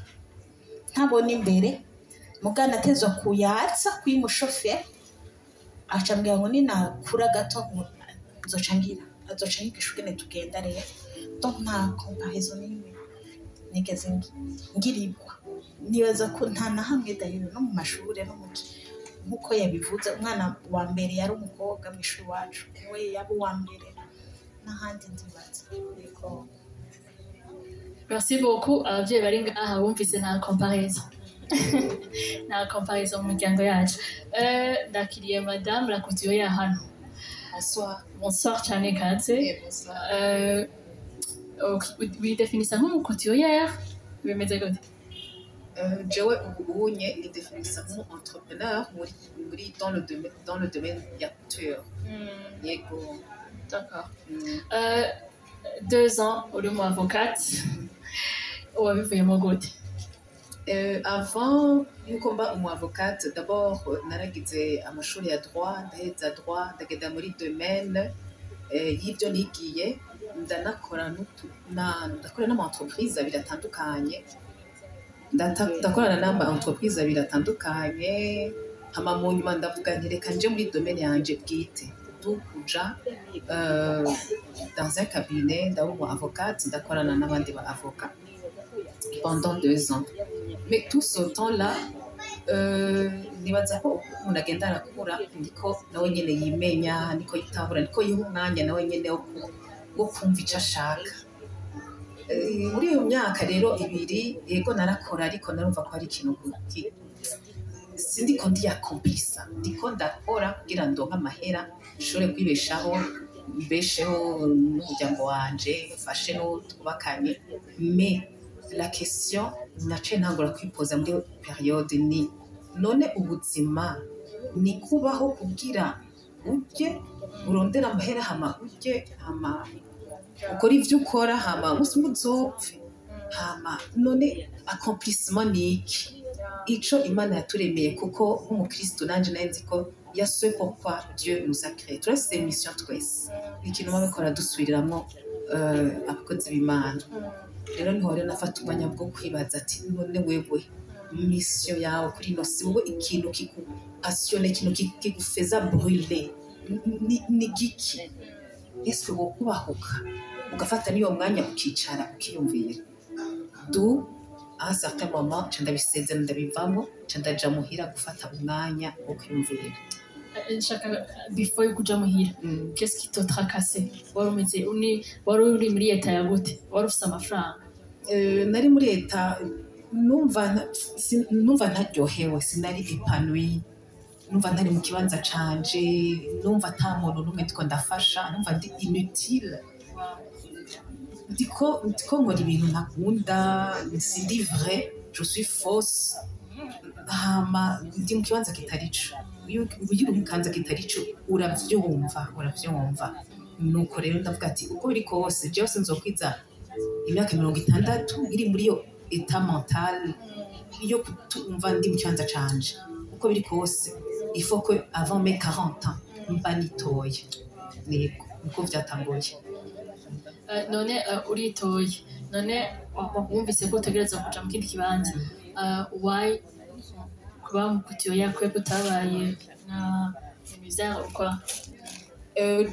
ntabona imbere mugana atezwa kuyatsa kwimushoferi acambwira ngo ninakura gato azoca nyigisha ukene tugenda rero donc nta comparaison n'imwe nigeze ngirirwa nibaza ko nta na hamwe dayiro no mu mashuri no mu nkuko yabivuze umwana wa mbere yari umukobwa mu ishuri wacu we yaba uwa mbere n'ahandi ndibaza ariko merci beaucoup abavyeyi bari ngaha bumvise nta comparaison nta comparaison mu muryango yacu ndakiriye madame la couturière hano bonsoir cyane kaze widefinisa nk'umucouturière bimeze gute jewe ubunye ni definisa nk'umu-entrepreneur muri dans le domaine ya couture yego d'accord 2 ans uri mu avocate wabivuyemo gute avant yuko mba umu-avocate d'abord naragize amashuri ya droit ndaheza droit ndagenda muri domaine y'ibyo nigiye ndanakora n'ama-entreprise abiri atandukanye ndakorana n'ama-entreprise abiri atandukanye hama mu nyuma ndavuga nti reka nje muri domaine yanje bwite kuja dans un cabinet ndaba umu-avocate ndakorana n'abandi ba-avocat pendant 2 ans mais tout ce temps-là nibaza ko umuntu agenda arakura niko nawe nyene yimenya niko yitahura niko yiha umwanya nawe nyene wo kumva icyo ashaka muri iyo myaka rero ibiri yego narakora ariko narumva ko hari ikintu sindiko ndiyakomplisa ndiko ndakora kugira ndonke amahera nshobore kwibeshaho mbesheho n'umuryango wanje mfashe n'utwubakanye mais la question naciye ntangura kwipoza muri periode ni none ubuzima ni kubaho kugira ujye urondera amahera hama ujye hama ukora ivyo ukora hama umunsi umwe uzopfe hama none accomplissement ni iki ico Imana yaturemeye kuko nk'umukristo nanje nari nzi ko yasuye pourquoi Dieu nous a créé twese mission twese ikintu babikora dusubiriramwo abakozi b'Imana rero niho rero nafata umwanya bwo kwibaza ati none wewe mission yawe kuri ino si wowe ikintu kigupasione ikintu kigufeza brûler ni giki ese wo kubahuka ugafata niyo mwanya ukicara ukiyumvira à un certain moment ndabisezera ndabivamo ndaja muhira gufata umwanya wo kwiyumvira before kuja muhira qu'est-ce qui te tracassait wari uri muri leta ya gute wari ufite amafaranga nari muri leta numva ntaryohewe sinari épanoui numva ntari mu kibanza canje numva ata muntu n'umwe ndiko ndafasha numva ndi inutile ndiko nkora ibintu ntakunda sindi vrai je suis fausse hama ndi mu kibanza kitarico iyo uri mu kibanza kitarico uravyumva nuko rero ndavuga ati uko biri kose jewe sinzokwiza imyaka 60 iri muri yo état mental iyo kutumva ndi mu kibanza canje uko biri kose il faut que avant mes 40 ans mba nitoye niko vyatangoye none uritoye none wumvise ko utegereza kuja mu kindi kibanza why kuba mu kutoya kwe kutabaye na misère quoi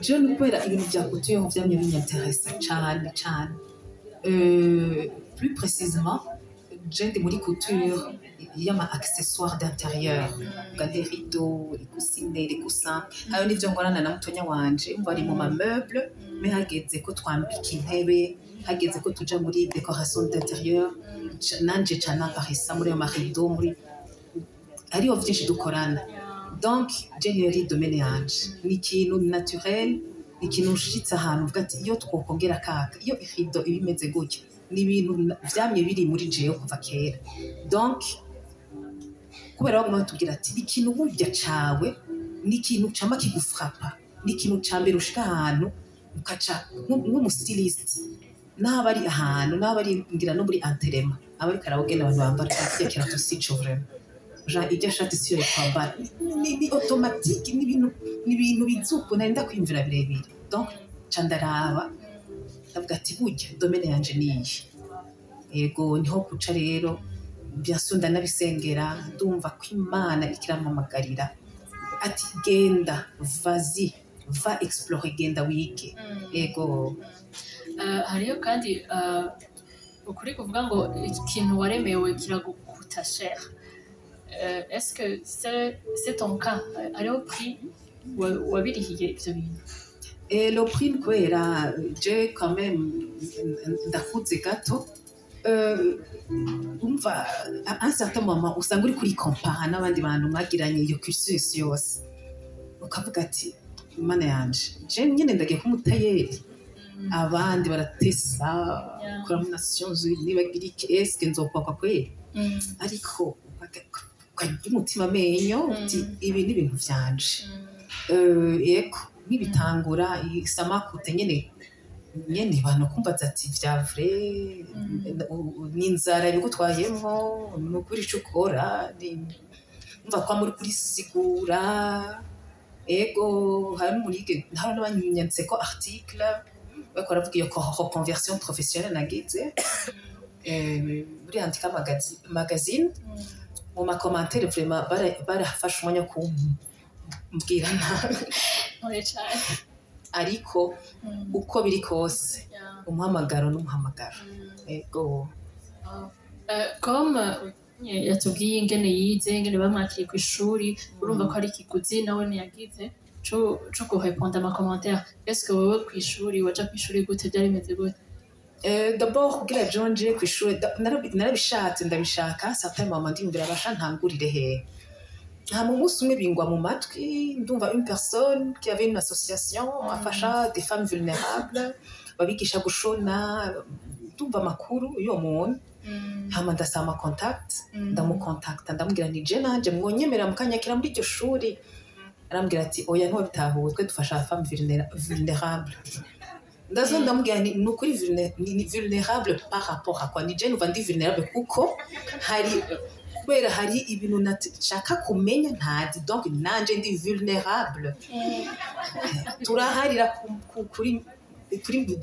je ne peux pas ibintu vya kutoya mu vyamye binyanteresa cyane plus précisément je ndi muri couture y'ama accessoires d'intérieur les rideaux les coussinets les coussins ayo nivyo ngorana na mutonya wanje bari mu ma meubles mais hageze ko twambika intebe hageze ko tuja muri décoration d'intérieur nanje cana parisa muri ama rideaux muri ariyo vyinshi dukorana donc je domaine yanje ni ikintu naturel ni ikintu ushitse ahantu uvuga ati iyo twokongera kaka iyo rideau ibimeze gutya ni ibintu vyamye biri muri jewe kuva kera donc kubera baguma batubwira ati ikintu burya cawe ni ikintu cama kigufrapa ni ikintu ca mbere ushika ahantu ukaca nk'umustiliste n'aba ari ahantu n'aba ari ngira no muri anterema aba ari karaoke n'abantu bambara kiriya kirato sico vraiment genre irya shati siyo kwambara ni automatique ni ibintu bizuko nari ndakwiyumvira birebire donc ca ndaraba ndavuga ati burya domaine yanje niyi yego niho kuca rero byasunda nabisengera ndumva ko Imana ikirampamagarira ati genda vas-y va explorer genda wige yego hariyo kandi ukuri kuvuga ngo ikintu waremewe kiragukuta cher est-ce que c'est ton cas hariho prix wabirihiye ivyo bintu le prix kubera je quand même ndakuze gato umva à un certain moment usanga uri kuri compara n'abandi bantu mwagiranye iyo cursus yose ukavuga ati Imana yanje je nyene ndagiye kumutayeri abandi baratesa kora mu Nations Unies bagira iki est-ce que nzokwakwa kweli ariko ukagira umutima menyo uti ibi ni ibintu vyanje yego nk'ibitangura isamakute nyene bantu kumbaza ati vya vrai n'inzara bigutwayemo n'ukuri ico ukora umva kwa muri kuri sigura ego hari n'abanyanyanditse ko article bakora bavuga iyo reconversion professionnelle nagize muri Antika magazine mu ma commentaire vraiment barafashe umwanya kumbwira ariko uko biri kose umuhamagaro n'umuhamagaro ego comme yatubwiye ingene yize ingene bamwakiriye ku ishuri urumva ko ari ikiguzi nawe ntiyagize co kurepondre ama commentaire est-ce que wewe ku ishuri waja ku ishuri gute byari bimeze gute d'abord kugira jonje ku ishuri narabishatse ndabishaka certains moments ndiyumvira basha ntangurire he hama umunsi umwe bingwa mu matwi ndumva une personne qui avait une association afasha des femmes vulnérables babigisha gushona ndumva amakuru y'uwo muntu hama ndasaba contact ndamukontakta ndamubwira ni je nanje mwonyemerera mukanyakira muri iryo shuri arambwira ati oya nto bitahuwe twe dufasha femme vulnérable ndazo ndamubwira ni ukuri vulnérable par rapport à quoi ni je nuva ndi vulnérable kuko kubera hari ibintu nashaka kumenya ntazi donc nanje ndi vulnérable turaharira kuri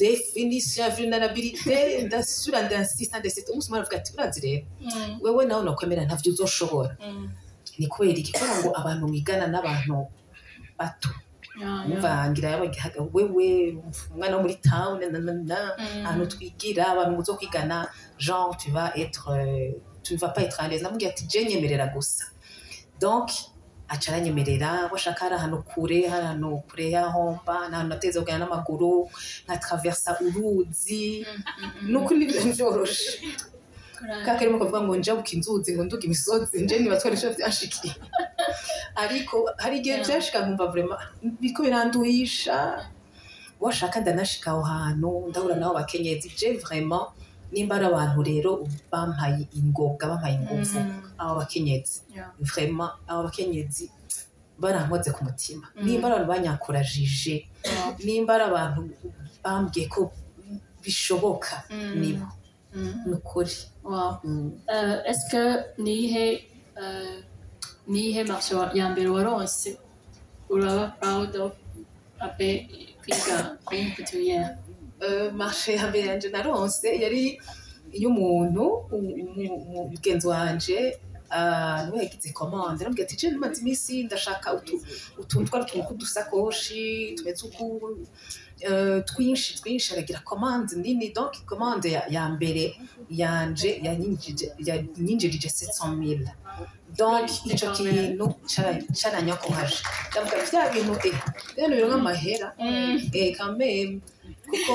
définition ya vulnérabilité ndasura ndansista ndetse umunsi umwe aravuga ati urazi rero wewe nawe nakwemera ntavyo uzoshobora ni kubera iki kuko ngo abantu mwigana n'abantu bato muvangira yabagihaga wewe umwana wo muri town ahantu twigira abantu muzo kwigana genre tu vas pas être à l'aise namubwira ati je nyemerera gusa donc acaranyemerera washaka hari ahantu kure y'ahomba n'ahantu nateze kugana n'amaguru nka traversa uruzi nuko ni byoroshe kakarimo kavuga ngo njabuka inzuzi ngo nduga imisozi nje nibatwara isho byashikiye ariko hari igihe byashika nkumva vraiment biko biranduhisha washaka ndanashika aho hantu ndahura nabo bakenyezi je vraiment nimba ari abantu rero bampaye ingoga bampaye ingufu abo bakenyezi vraiment abo bakenyezi barankoze ku mutima nimba ari abantu banyakurajije nimba ari abantu bambwiye ko bishoboka nibo nukuri est-ce que nihe marche ya mbere waronse uraba proud of abe kwiga kuri couturière marche ya mbere yanje naronse yari y'umuntu umugenzi wanje niwe yagize commande arambwira ati je maze iminsi ndashaka utuntu tw'udusakoshi tumeze uku twinshi aragira commande nini donc commande ya mbere yanje yanyinjirije 700,000 donc ico kintu caranyakohaje ndavuga vya bintu rero biro nk'amahera quand même kuko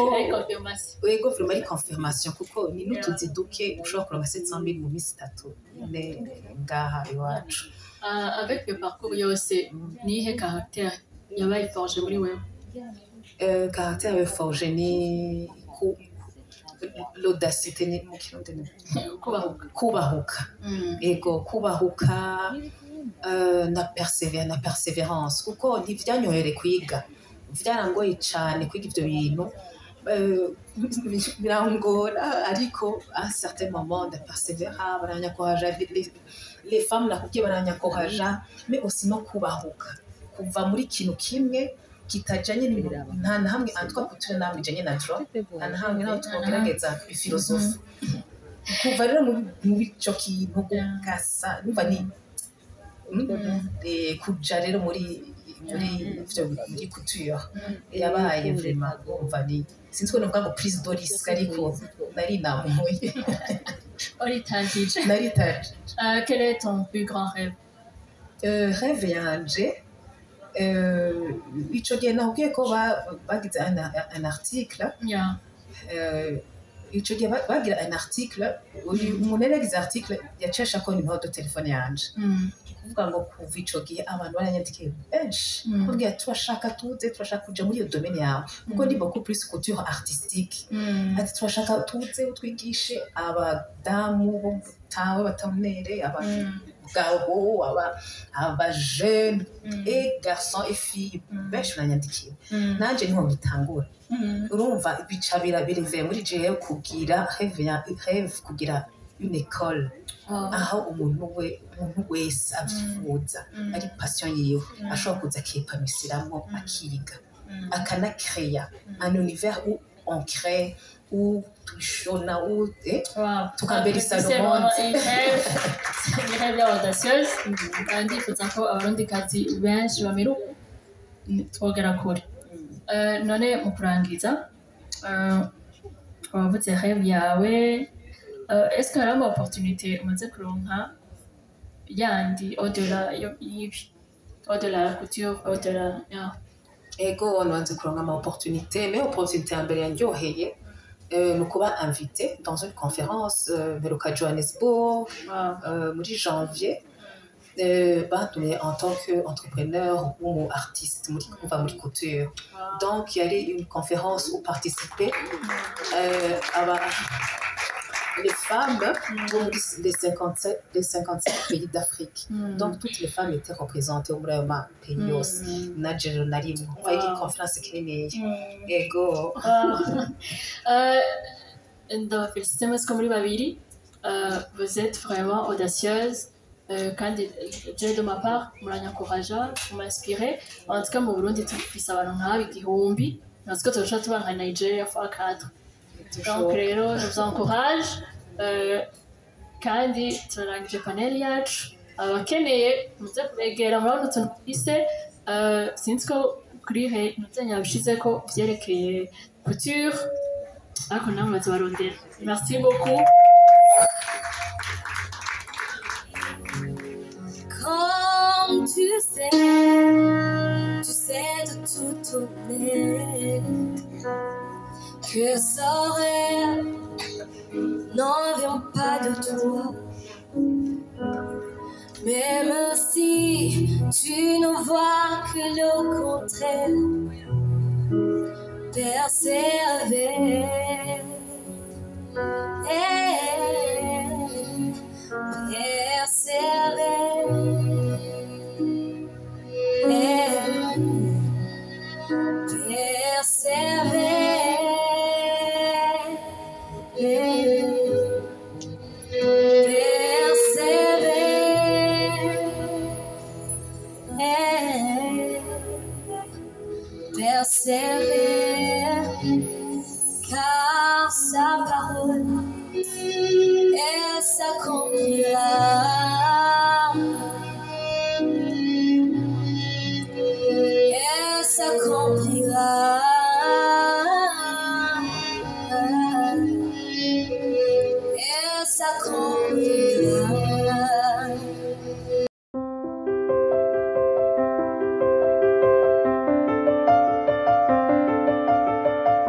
ego vraiment ari confirmation kuko ni n'utuzi duke ushobora kuronka 700,000 mu minsi 3 ngaha iwacu avec le parcours yose nihe caractère yabaye forge muri wewe caractère yabaye forge ni l'audacité ni mu kirundi kubahuka ego kubahuka na perseverance kuko ntivyanyohere kwiga vyarangoye cyane kwiga ivyo bintu birangora ariko à un certain moment de persévérer baranyakohaja les femmes nakubwiye baranyakohaja mais aussi no kubahuka kuva muri kintu kimwe kitajanye nta na hamwe antwa kutura namwe janye na dro nta na hamwe naho twogerageza filosofi kuva rero mu bico kintu gukasa numva ni kuja rero muri couture yabaye vraiment umva ni sinzi ko navuga ngo prise de risque ariko nari namuhoye Oritage. Naritage. Quel est ton plus grand rêve? Rêve yanje ico gihe nabwiye ko bagize un article ico gihe bagira un article umuntu yagize article yacesha ko nimero de telefone yanje kuvuga ngo kuva ico gihe abantu baranyandikiye benshi kugira turashaka kuja muri iyo domaine yawe kuko ndi beaucoup plus couture artistique ati turashaka tuze utwigishe abadamu bo tawe batamnere abagabo aba jeune et garçons et filles benshi baranyandikiye nanje niho ngitangura urumva bica birave muri jewe kugira rêve kugira une école aho umuntu wese avyifuza ari passion yiwe ashobora kuza akipamisiramo akiga akanakreya un univers où on crée où tushona où tukambelisa le monde rêve audacieuse kandi ndifuza ko abarundikazi benshi bamiruka twogera kure none mu kurangiza twavuze rêve yawe est-ce que hari ama opportunité umaze kuronka yandi au-delà y'ibi au-delà la couture au-delà ego nwanze kuronka ama opportunité mais opportunité ya mbere yanryoheye ni ukuba invité dans une conférence mperuka Johannesburg muri janvier batumye en tant qu'entrepreneur ou artiste kuva muri couture. Donc il y avait une conférence où participaient les femmes des 57 pays d'Afrique. Donc toutes les femmes étaient représentées au pays yose. Naje narimo. Une conférence kinini. Ego. Ndabafélicite mwese ko muri babiri. Vous êtes vraiment audacieuse. Kandi je de ma part muranyakoraja m'inspirer. En tout cas mu Burundi tufise abantu nk'aba igihumbi. Nzi ko turashaka tuba nka Nigeria fois 4. Donc rero je vous encourage. Kandi turarangije panel yacu. Abakeneye muze kubegera murabona utuntu twise sinzi ko kuri he nutanya bishize ko vyerekeye couture. Ariko namwe bazobarondera. Merci beaucoup. Comme tu sais de tout tourner, que ce rêve n'en vient pas de toi. Même si tu ne vois que le contraire, persévérer. Persévère, car sa parole elle s'accomplira. Elle s'accomplira.